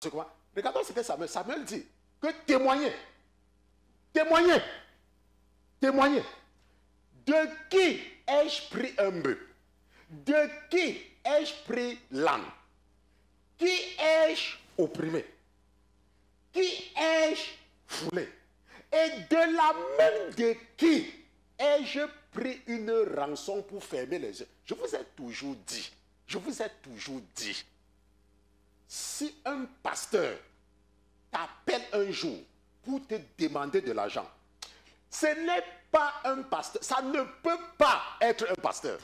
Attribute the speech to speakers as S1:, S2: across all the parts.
S1: C'est quoi? Regardons ce que Samuel dit. Que témoigner. Témoigner. Témoigner. De qui ai-je pris un bœuf? De qui ai-je pris l'âne? Qui ai-je opprimé? Qui ai-je foulé? Et de la main de qui ai-je pris une rançon pour fermer les yeux? Je vous ai toujours dit, si un pasteur t'appelle un jour pour te demander de l'argent, ce n'est pas un pasteur, ça ne peut pas être un pasteur.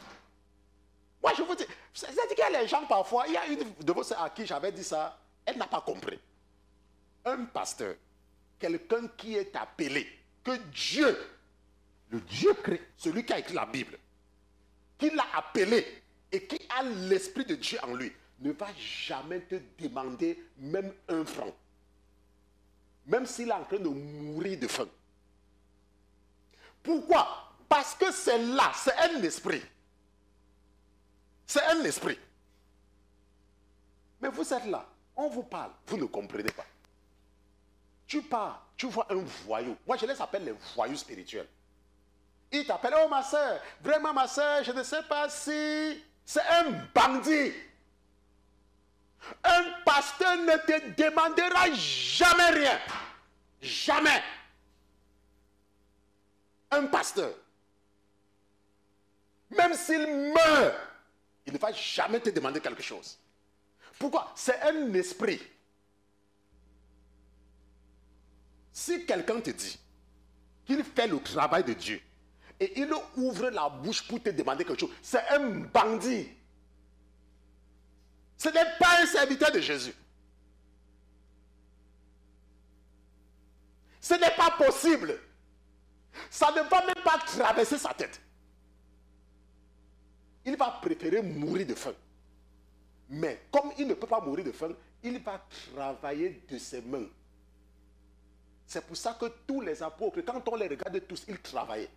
S1: Moi je vous dis, c'est-à-dire qu'il y a les gens parfois, il y a une de vos sœurs à qui j'avais dit ça, elle n'a pas compris. Un pasteur, quelqu'un qui est appelé, que Dieu, le Dieu créé, celui qui a écrit la Bible, qui l'a appelé et qui a l'esprit de Dieu en lui, ne va jamais te demander même un franc. Même s'il est en train de mourir de faim. Pourquoi? Parce que c'est là, c'est un esprit. C'est un esprit. Mais vous êtes là, on vous parle, vous ne comprenez pas. Tu pars, tu vois un voyou. Moi, je les appelle les voyous spirituels. Ils t'appellent, oh ma soeur, vraiment ma soeur, je ne sais pas si... C'est un bandit. Un pasteur ne te demandera jamais rien. Jamais. Un pasteur. Même s'il meurt, il ne va jamais te demander quelque chose. Pourquoi? C'est un esprit. Si quelqu'un te dit qu'il fait le travail de Dieu et il ouvre la bouche pour te demander quelque chose, c'est un bandit. Ce n'est pas un serviteur de Jésus. Ce n'est pas possible. Ça ne va même pas traverser sa tête. Il va préférer mourir de faim. Mais comme il ne peut pas mourir de faim, il va travailler de ses mains. C'est pour ça que tous les apôtres, quand on les regarde tous, ils travaillaient.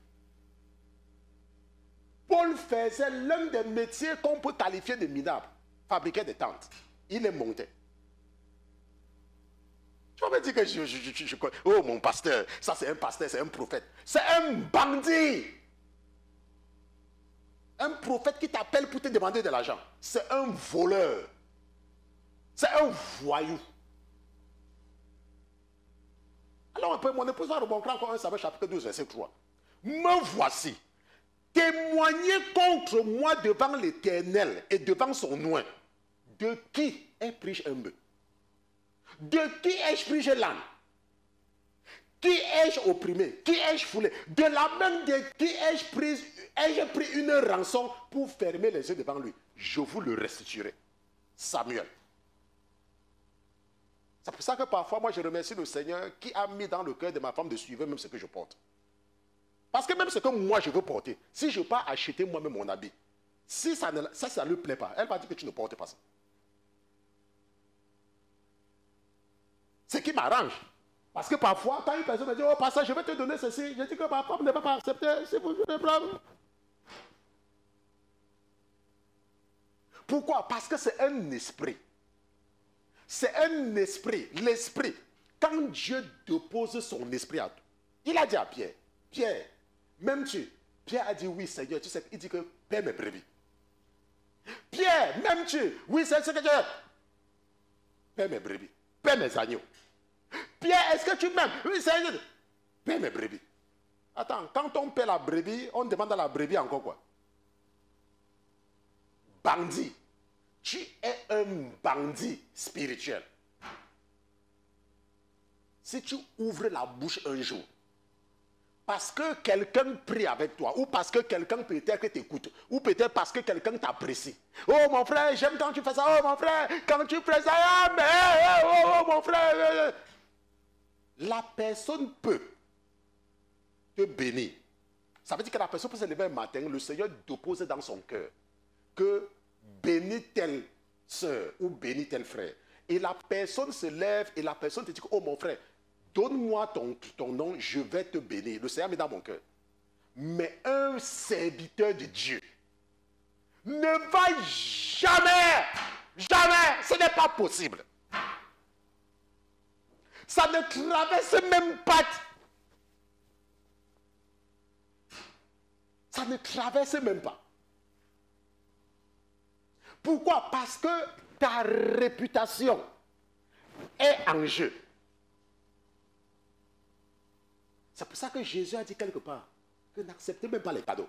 S1: Paul faisait l'un des métiers qu'on peut qualifier de minables. Fabriquer des tentes. Il les montait. Tu vas me dire que je connais. Oh mon pasteur, ça c'est un pasteur, c'est un prophète. C'est un bandit. Un prophète qui t'appelle pour te demander de l'argent. C'est un voleur. C'est un voyou. Alors mon épouse va remonter encore un Samuel chapitre 12, verset 3. Me voici. Témoignez contre moi devant l'Éternel et devant son nom. De qui ai-je un bœuf? De qui ai-je pris l'âne? Qui ai-je opprimé? Qui ai-je foulé? De la main de qui ai-je pris une rançon pour fermer les yeux devant lui? Je vous le restituerai. Samuel. C'est pour ça que parfois, moi, je remercie le Seigneur qui a mis dans le cœur de ma femme de suivre même ce que je porte. Parce que même ce que moi, je veux porter, si je ne veux pas acheter moi-même mon habit, si ça ne lui plaît pas, elle va dire que tu ne portes pas ça. Ce qui m'arrange. Parce que parfois, quand une personne me dit, oh, pasteur, je vais te donner ceci, je dis que ma femme ne va pas accepter, si vous voulez prendre. Pourquoi? Parce que c'est un esprit. C'est un esprit. L'esprit. Quand Dieu dépose son esprit à toi, il a dit à Pierre, Pierre, m'aimes-tu? Pierre a dit, oui, Seigneur. Tu sais, il dit que paie mes brebis. Pierre, m'aimes-tu? Oui, c'est ce que je veux. Paie mes brebis. Paie mes agneaux. Pierre, est-ce que tu m'aimes? Oui, Seigneur. Paie mes brebis. Attends, quand on paie la brebis, on demande à la brebis encore quoi? Bandit. Tu es un bandit spirituel. Si tu ouvres la bouche un jour, parce que quelqu'un prie avec toi, ou parce que quelqu'un peut-être t'écoute, ou peut-être parce que quelqu'un t'apprécie. Oh mon frère, j'aime quand tu fais ça. Oh mon frère, quand tu fais ça, ah, mais, oh mon frère. La personne peut te bénir. Ça veut dire que la personne peut se lever un matin, le Seigneur dépose dans son cœur que bénis telle soeur ou bénis tel frère. Et la personne se lève et la personne te dit, oh mon frère, donne-moi ton nom, je vais te bénir. Le Seigneur met dans mon cœur. Mais un serviteur de Dieu ne va jamais, ce n'est pas possible. Ça ne traverse même pas. Ça ne traverse même pas. Pourquoi? Parce que ta réputation est en jeu. C'est pour ça que Jésus a dit quelque part que n'acceptez même pas les cadeaux.